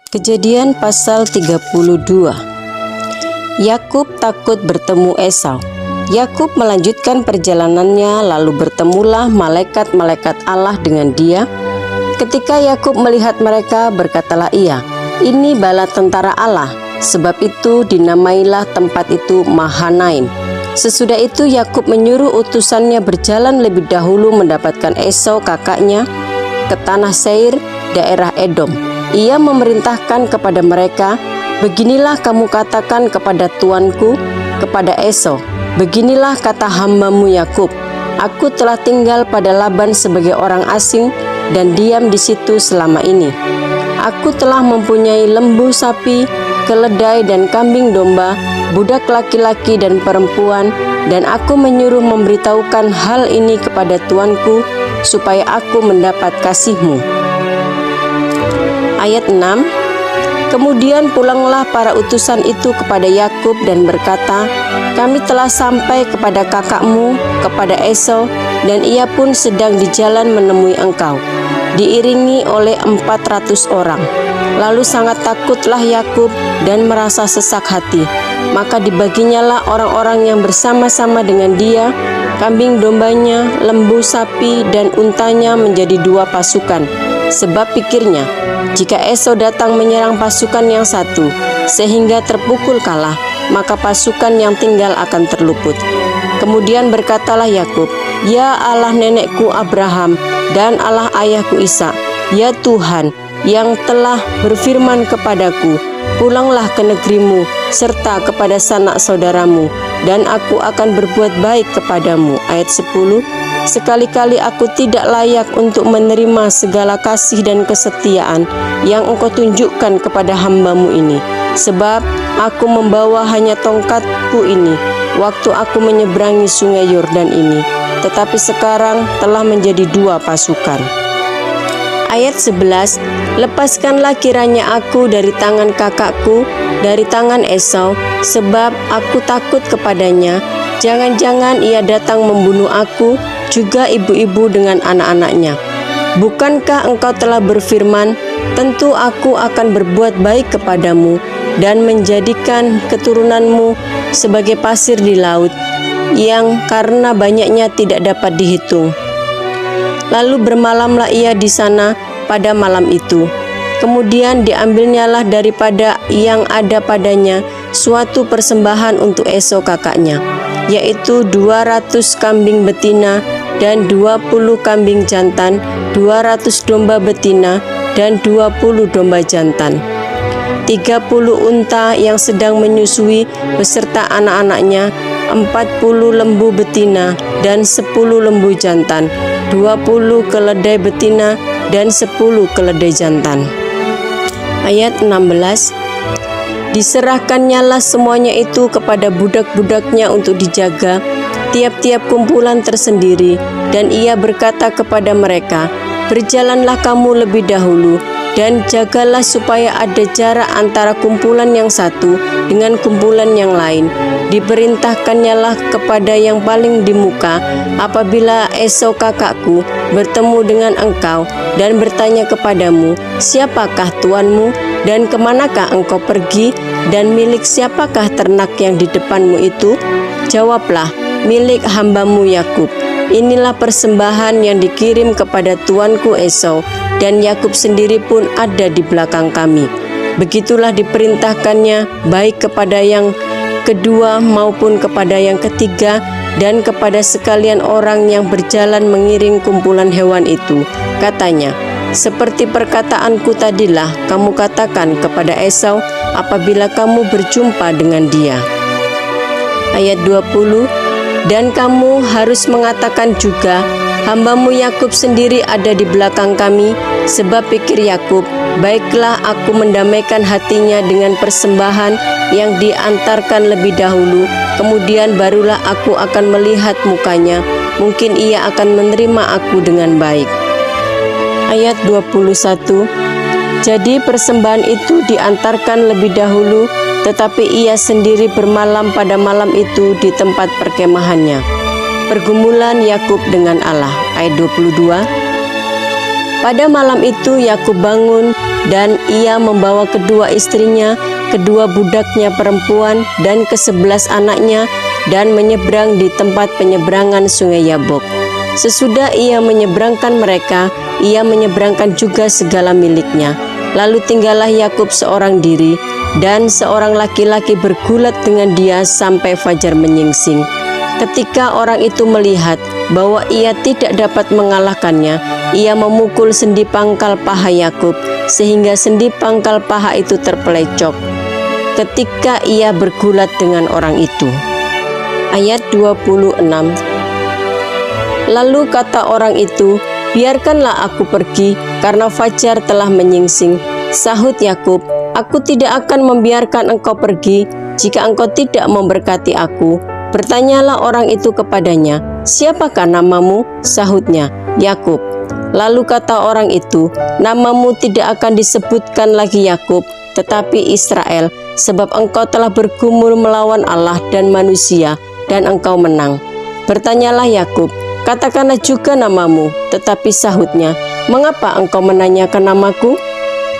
Kejadian pasal 32. Yakub takut bertemu Esau. Yakub melanjutkan perjalanannya, lalu bertemulah malaikat-malaikat Allah dengan dia. Ketika Yakub melihat mereka, berkatalah ia, "Ini bala tentara Allah." Sebab itu dinamailah tempat itu Mahanaim. Sesudah itu Yakub menyuruh utusannya berjalan lebih dahulu mendapatkan Esau kakaknya ke tanah Seir, daerah Edom. Ia memerintahkan kepada mereka, "Beginilah kamu katakan kepada tuanku, kepada Esau, beginilah kata hambamu Yakub, aku telah tinggal pada Laban sebagai orang asing dan diam di situ selama ini. Aku telah mempunyai lembu sapi, keledai dan kambing domba, budak laki-laki dan perempuan, dan aku menyuruh memberitahukan hal ini kepada tuanku, supaya aku mendapat kasihmu." Ayat 6. Kemudian pulanglah para utusan itu kepada Yakub dan berkata, "Kami telah sampai kepada kakakmu, kepada Esau, dan ia pun sedang di jalan menemui engkau, diiringi oleh 400 orang. Lalu sangat takutlah Yakub dan merasa sesak hati. Maka dibaginyalah orang-orang yang bersama-sama dengan dia, kambing dombanya, lembu sapi, dan untanya menjadi 2 pasukan. Sebab pikirnya, jika Esau datang menyerang pasukan yang satu, sehingga terpukul kalah, maka pasukan yang tinggal akan terluput. Kemudian berkatalah Yakub, "Ya Allah nenekku Abraham dan Allah ayahku Ishak, ya Tuhan yang telah berfirman kepadaku, pulanglah ke negerimu serta kepada sanak saudaramu, dan aku akan berbuat baik kepadamu." Ayat 10. Sekali-kali aku tidak layak untuk menerima segala kasih dan kesetiaan yang engkau tunjukkan kepada hambamu ini, sebab aku membawa hanya tongkatku ini waktu aku menyeberangi sungai Yordan ini, tetapi sekarang telah menjadi 2 pasukan. Ayat 11. Lepaskanlah kiranya aku dari tangan kakakku, dari tangan Esau, sebab aku takut kepadanya. Jangan-jangan ia datang membunuh aku, juga ibu-ibu dengan anak-anaknya. Bukankah engkau telah berfirman, tentu aku akan berbuat baik kepadamu dan menjadikan keturunanmu sebagai pasir di laut, yang karena banyaknya tidak dapat dihitung. Lalu bermalamlah ia di sana pada malam itu. Kemudian diambilnyalah daripada yang ada padanya suatu persembahan untuk Esau kakaknya, yaitu 200 kambing betina dan 20 kambing jantan, 200 domba betina dan 20 domba jantan, 30 unta yang sedang menyusui beserta anak-anaknya, 40 lembu betina dan 10 lembu jantan, 20 keledai betina dan 10 keledai jantan. Ayat 16. Diserahkannyalah semuanya itu kepada budak-budaknya untuk dijaga, tiap-tiap kumpulan tersendiri, dan ia berkata kepada mereka, "Berjalanlah kamu lebih dahulu, dan jagalah supaya ada jarak antara kumpulan yang satu dengan kumpulan yang lain." Diperintahkannyalah kepada yang paling di muka, apabila Esau kakakku bertemu dengan engkau dan bertanya kepadamu, "Siapakah tuanmu dan kemanakah engkau pergi, dan milik siapakah ternak yang di depanmu itu?" Jawablah, "Milik hambamu Yakub." Inilah persembahan yang dikirim kepada tuanku Esau, dan Yakub sendiri pun ada di belakang kami. Begitulah diperintahkannya, baik kepada yang kedua maupun kepada yang ketiga, dan kepada sekalian orang yang berjalan mengiring kumpulan hewan itu. Katanya, "Seperti perkataanku tadilah kamu katakan kepada Esau apabila kamu berjumpa dengan dia." Ayat 20. Dan kamu harus mengatakan juga, hambamu Yakub sendiri ada di belakang kami, sebab pikir Yakub, baiklah aku mendamaikan hatinya dengan persembahan yang diantarkan lebih dahulu, kemudian barulah aku akan melihat mukanya, mungkin ia akan menerima aku dengan baik. Ayat 21. Jadi persembahan itu diantarkan lebih dahulu, tetapi ia sendiri bermalam pada malam itu di tempat perkemahannya. Pergumulan Yakub dengan Allah. Ayat 22. Pada malam itu Yakub bangun dan ia membawa kedua istrinya, kedua budaknya perempuan dan ke-11 anaknya dan menyeberang di tempat penyeberangan sungai Yabok. Sesudah ia menyeberangkan mereka, ia menyeberangkan juga segala miliknya. Lalu tinggallah Yakub seorang diri, dan seorang laki-laki bergulat dengan dia sampai fajar menyingsing. Ketika orang itu melihat bahwa ia tidak dapat mengalahkannya, ia memukul sendi pangkal paha Yakub, sehingga sendi pangkal paha itu terpelecok ketika ia bergulat dengan orang itu. Ayat 26. Lalu kata orang itu, "Biarkanlah aku pergi, karena fajar telah menyingsing." Sahut Yakub, "Aku tidak akan membiarkan engkau pergi jika engkau tidak memberkati aku." Bertanyalah orang itu kepadanya, "Siapakah namamu?" Sahutnya, "Yakub." Lalu kata orang itu, "Namamu tidak akan disebutkan lagi Yakub, tetapi Israel, sebab engkau telah bergumul melawan Allah dan manusia, dan engkau menang." Bertanyalah Yakub, "Katakanlah juga namamu." Tetapi sahutnya, "Mengapa engkau menanyakan namaku?"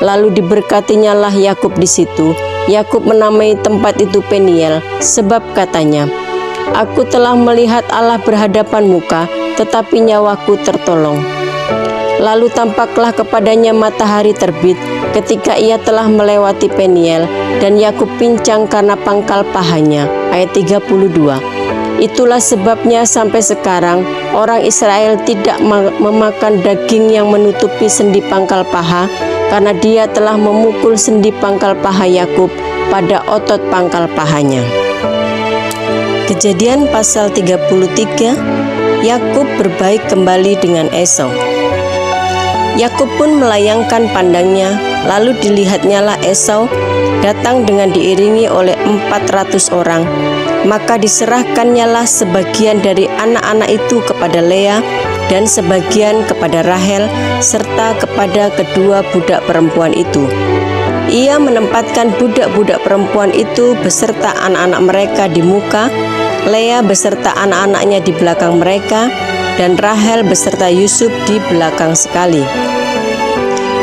Lalu diberkatinyalah Yakub di situ. Yakub menamai tempat itu Peniel, sebab katanya, "Aku telah melihat Allah berhadapan muka, tetapi nyawaku tertolong." Lalu tampaklah kepadanya matahari terbit ketika ia telah melewati Peniel, dan Yakub pincang karena pangkal pahanya. Ayat 32. Itulah sebabnya sampai sekarang orang Israel tidak memakan daging yang menutupi sendi pangkal paha, karena dia telah memukul sendi pangkal paha Yakub pada otot pangkal pahanya. Kejadian pasal 33, Yakub berbaik kembali dengan Esau. Yakub pun melayangkan pandangnya, lalu dilihatnyalah Esau datang dengan diiringi oleh 400 orang. Maka diserahkannyalah sebagian dari anak-anak itu kepada Lea dan sebagian kepada Rahel serta kepada kedua budak perempuan itu. Ia menempatkan budak-budak perempuan itu beserta anak-anak mereka di muka, Lea beserta anak-anaknya di belakang mereka, dan Rahel beserta Yusuf di belakang sekali.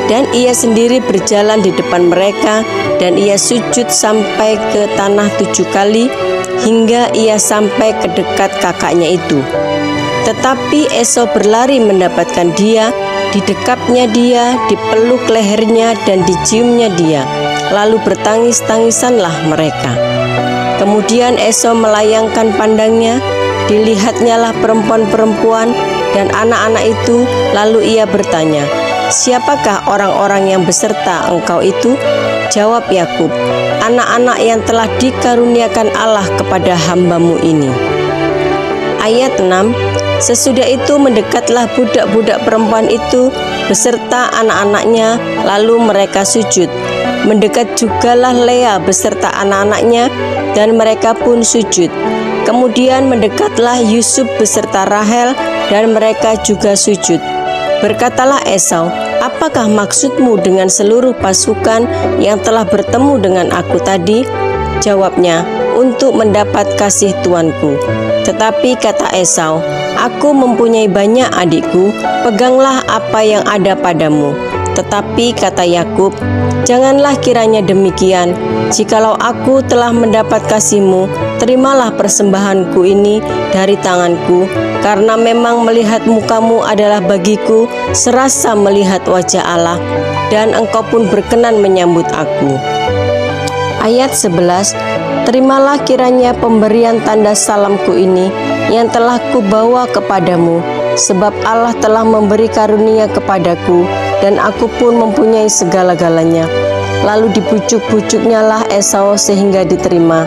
Dan ia sendiri berjalan di depan mereka, dan ia sujud sampai ke tanah 7 kali, hingga ia sampai ke dekat kakaknya itu. Tetapi Esau berlari mendapatkan dia, didekapnya dia, dipeluk lehernya, dan diciumnya dia. Lalu bertangis-tangisanlah mereka. Kemudian Esau melayangkan pandangnya, dilihatnyalah perempuan-perempuan dan anak-anak itu, lalu ia bertanya, "Siapakah orang-orang yang beserta engkau itu?" Jawab Yakub, "Anak-anak yang telah dikaruniakan Allah kepada hamba-Mu ini." Ayat 6. Sesudah itu mendekatlah budak-budak perempuan itu beserta anak-anaknya, lalu mereka sujud. Mendekat jugalah Lea beserta anak-anaknya, dan mereka pun sujud. Kemudian mendekatlah Yusuf beserta Rahel, dan mereka juga sujud. Berkatalah Esau, "Apakah maksudmu dengan seluruh pasukan yang telah bertemu dengan aku tadi?" Jawabnya, "Untuk mendapat kasih tuanku." Tetapi kata Esau, "Aku mempunyai banyak adikku, peganglah apa yang ada padamu." Tetapi kata Yakub, "Janganlah kiranya demikian. Jikalau aku telah mendapat kasih-Mu, terimalah persembahanku ini dari tanganku, karena memang melihat muka-Mu adalah bagiku serasa melihat wajah Allah, dan Engkau pun berkenan menyambut aku." Ayat 11. "Terimalah kiranya pemberian tanda salamku ini yang telah kubawa kepadamu, sebab Allah telah memberi karunia kepadaku, dan aku pun mempunyai segala-galanya." Lalu dibujuk-bujuknyalah Esau sehingga diterima.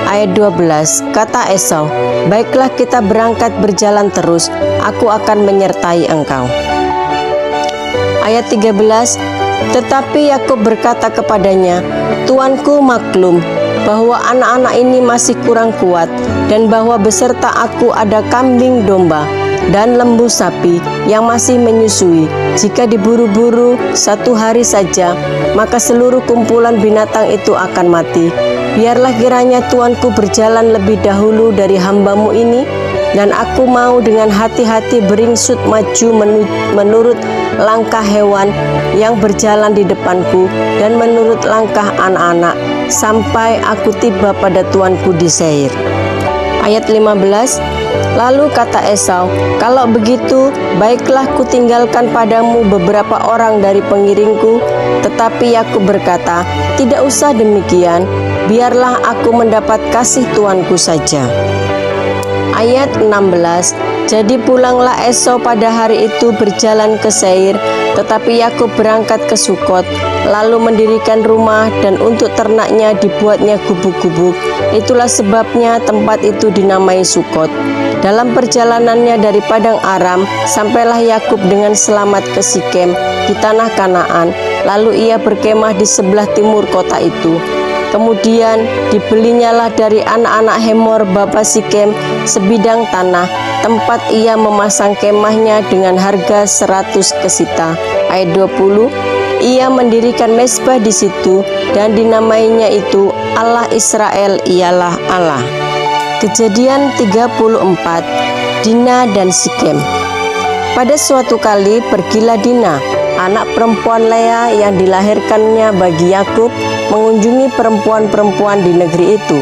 Ayat 12. Kata Esau, "Baiklah, kita berangkat berjalan terus, aku akan menyertai engkau." Ayat 13. Tetapi Yakub berkata kepadanya, "Tuanku maklum bahwa anak-anak ini masih kurang kuat, dan bahwa beserta aku ada kambing domba dan lembu sapi yang masih menyusui. Jika diburu-buru 1 hari saja, maka seluruh kumpulan binatang itu akan mati. Biarlah kiranya tuanku berjalan lebih dahulu dari hamba-Mu ini, Dan aku mau dengan hati-hati beringsut maju menurut langkah hewan yang berjalan di depanku dan menurut langkah anak-anak sampai aku tiba pada tuanku di Seir. Ayat 15. Lalu kata Esau, kalau begitu baiklah kutinggalkan padamu beberapa orang dari pengiringku. Tetapi Yakub berkata, tidak usah demikian, biarlah aku mendapat kasih tuanku saja. Ayat 16. Jadi pulanglah Esau pada hari itu berjalan ke Seir, tetapi Yakub berangkat ke Sukot, lalu mendirikan rumah dan untuk ternaknya dibuatnya gubuk-gubuk. Itulah sebabnya tempat itu dinamai Sukot. Dalam perjalanannya dari padang Aram, sampailah Yakub dengan selamat ke Sikem di tanah Kanaan, lalu ia berkemah di sebelah timur kota itu. Kemudian dibelinyalah dari anak-anak Hemor bapa Sikem sebidang tanah, tempat ia memasang kemahnya dengan harga 100 kesita. Ayat 20. Ia mendirikan mezbah di situ dan dinamainya itu Allah Israel ialah Allah. Kejadian 34. Dina dan Sikem. Pada suatu kali pergilah Dina, anak perempuan Lea yang dilahirkannya bagi Yakub, mengunjungi perempuan-perempuan di negeri itu.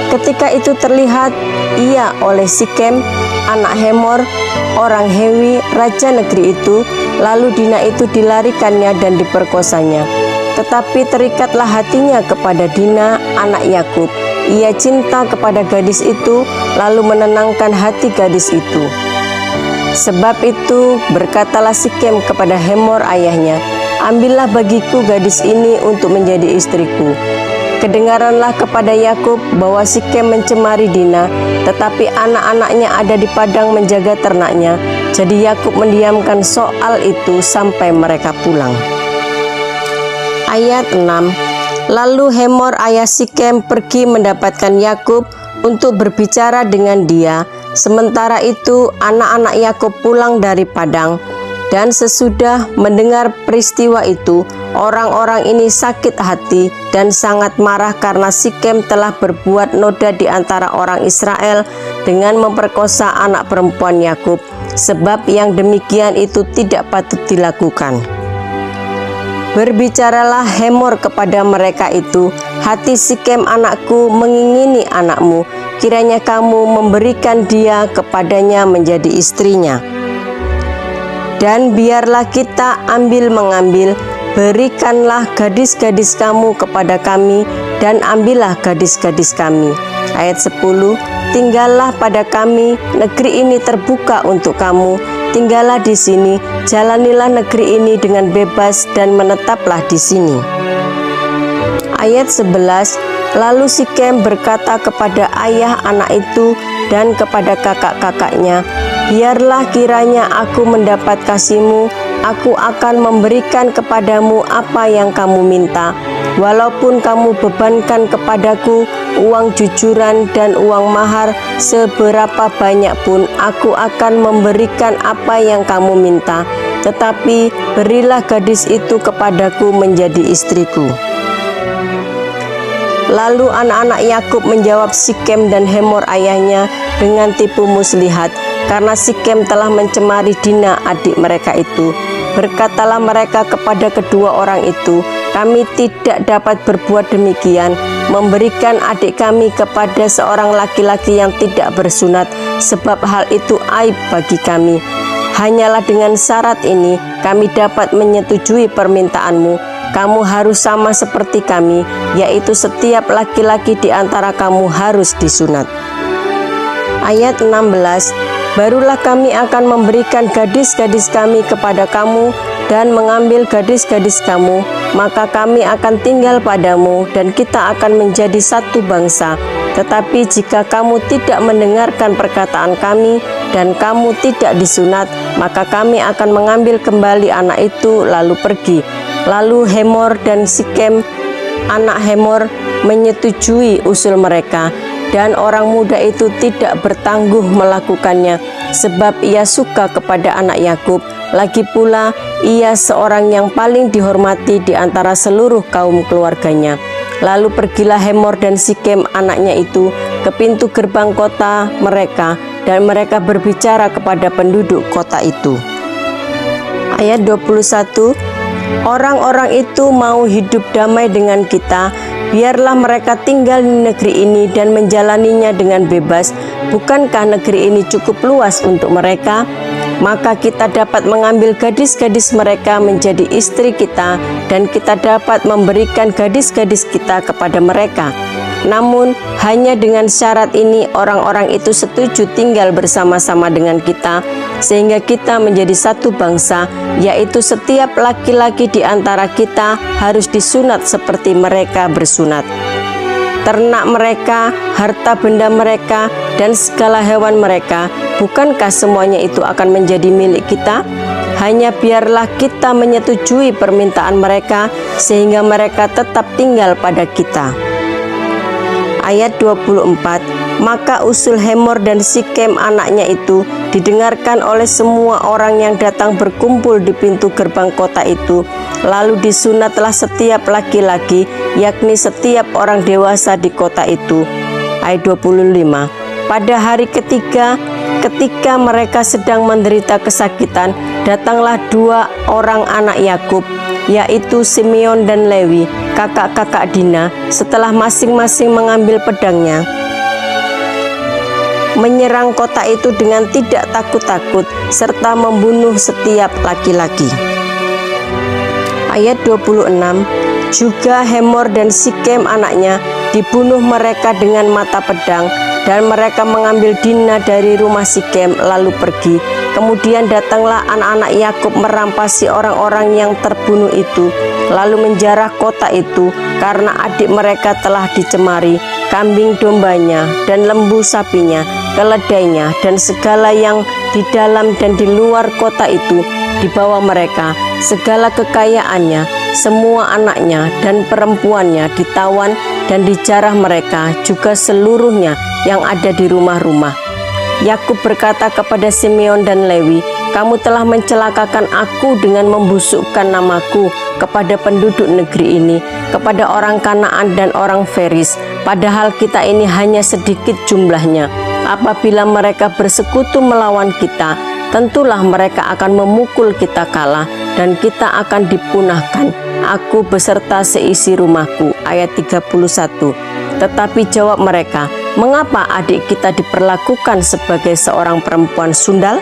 Ketika itu terlihat ia oleh Sikem, anak Hemor, orang Hewi, raja negeri itu. Lalu Dina itu dilarikannya dan diperkosanya. Tetapi terikatlah hatinya kepada Dina, anak Yakub. Ia cinta kepada gadis itu, lalu menenangkan hati gadis itu. Sebab itu berkatalah Sikem kepada Hemor ayahnya, ambillah bagiku gadis ini untuk menjadi istriku. Kedengaranlah kepada Yakub bahwa Sikem mencemari Dina, tetapi anak-anaknya ada di padang menjaga ternaknya. Jadi Yakub mendiamkan soal itu sampai mereka pulang. Ayat 6. Lalu Hemor ayah Sikem pergi mendapatkan Yakub untuk berbicara dengan dia. Sementara itu anak-anak Yakub pulang dari padang. Dan sesudah mendengar peristiwa itu, orang-orang ini sakit hati dan sangat marah karena Sikem telah berbuat noda di antara orang Israel dengan memperkosa anak perempuan Yakub, sebab yang demikian itu tidak patut dilakukan. Berbicaralah Hemor kepada mereka itu, hati Sikem anakku mengingini anakmu, kiranya kamu memberikan dia kepadanya menjadi istrinya. Dan biarlah kita ambil-mengambil, berikanlah gadis-gadis kamu kepada kami, dan ambillah gadis-gadis kami. Ayat 10. Tinggallah pada kami, negeri ini terbuka untuk kamu. Tinggallah di sini, jalanilah negeri ini dengan bebas dan menetaplah di sini. Ayat 11. Lalu Sikem berkata kepada ayah anak itu dan kepada kakak-kakaknya, biarlah kiranya aku mendapat kasihmu, aku akan memberikan kepadamu apa yang kamu minta. Walaupun kamu bebankan kepadaku uang jujuran dan uang mahar seberapa banyak pun, aku akan memberikan apa yang kamu minta. Tetapi berilah gadis itu kepadaku menjadi istriku. Lalu anak-anak Yakub menjawab Sikem dan Hemor ayahnya dengan tipu muslihat, karena Sikem telah mencemari Dina adik mereka itu. Berkatalah mereka kepada kedua orang itu, kami tidak dapat berbuat demikian, memberikan adik kami kepada seorang laki-laki yang tidak bersunat, sebab hal itu aib bagi kami. Hanyalah dengan syarat ini kami dapat menyetujui permintaanmu. Kamu harus sama seperti kami, yaitu setiap laki-laki di antara kamu harus disunat. Ayat 16. Barulah kami akan memberikan gadis-gadis kami kepada kamu dan mengambil gadis-gadis kamu, maka kami akan tinggal padamu dan kita akan menjadi satu bangsa. Tetapi jika kamu tidak mendengarkan perkataan kami dan kamu tidak disunat, maka kami akan mengambil kembali anak itu lalu pergi. Lalu Hemor dan Sikem, anak Hemor, menyetujui usul mereka, dan orang muda itu tidak bertangguh melakukannya, sebab ia suka kepada anak Yakub. Lagi pula, ia seorang yang paling dihormati di antara seluruh kaum keluarganya. Lalu pergilah Hemor dan Sikem anaknya itu ke pintu gerbang kota mereka, dan mereka berbicara kepada penduduk kota itu. Ayat 21, orang-orang itu mau hidup damai dengan kita, biarlah mereka tinggal di negeri ini dan menjalaninya dengan bebas. Bukankah negeri ini cukup luas untuk mereka? Maka kita dapat mengambil gadis-gadis mereka menjadi istri kita, dan kita dapat memberikan gadis-gadis kita kepada mereka. Namun hanya dengan syarat ini orang-orang itu setuju tinggal bersama-sama dengan kita, sehingga kita menjadi satu bangsa, yaitu setiap laki-laki di antara kita harus disunat seperti mereka bersunat. Ternak mereka, harta benda mereka, dan segala hewan mereka, bukankah semuanya itu akan menjadi milik kita? Hanya biarlah kita menyetujui permintaan mereka, sehingga mereka tetap tinggal pada kita. Ayat 24, maka usul Hemor dan Sikem anaknya itu didengarkan oleh semua orang yang datang berkumpul di pintu gerbang kota itu. Lalu disunatlah setiap laki-laki, yakni setiap orang dewasa di kota itu. Ayat 25, pada hari ketiga, ketika mereka sedang menderita kesakitan, datanglah 2 orang anak Yakub, yaitu Simeon dan Lewi, kakak-kakak Dina, setelah masing-masing mengambil pedangnya, menyerang kota itu dengan tidak takut-takut, serta membunuh setiap laki-laki. Ayat 26, juga Hemor dan Sikem anaknya dibunuh mereka dengan mata pedang, dan mereka mengambil Dina dari rumah Sikem lalu pergi. Kemudian datanglah anak-anak Yakub merampasi orang-orang yang terbunuh itu, lalu menjarah kota itu, karena adik mereka telah dicemari, kambing dombanya dan lembu sapinya, keledainya, dan segala yang di dalam dan di luar kota itu dibawa mereka, segala kekayaannya, semua anaknya dan perempuannya ditawan dan dijarah mereka, juga seluruhnya yang ada di rumah-rumah. Yakub berkata kepada Simeon dan Lewi, kamu telah mencelakakan aku dengan membusukkan namaku kepada penduduk negeri ini, kepada orang Kanaan dan orang Feris, padahal kita ini hanya sedikit jumlahnya. Apabila mereka bersekutu melawan kita, tentulah mereka akan memukul kita kalah, dan kita akan dipunahkan, aku beserta seisi rumahku. Ayat 31, tetapi jawab mereka, mengapa adik kita diperlakukan sebagai seorang perempuan sundal?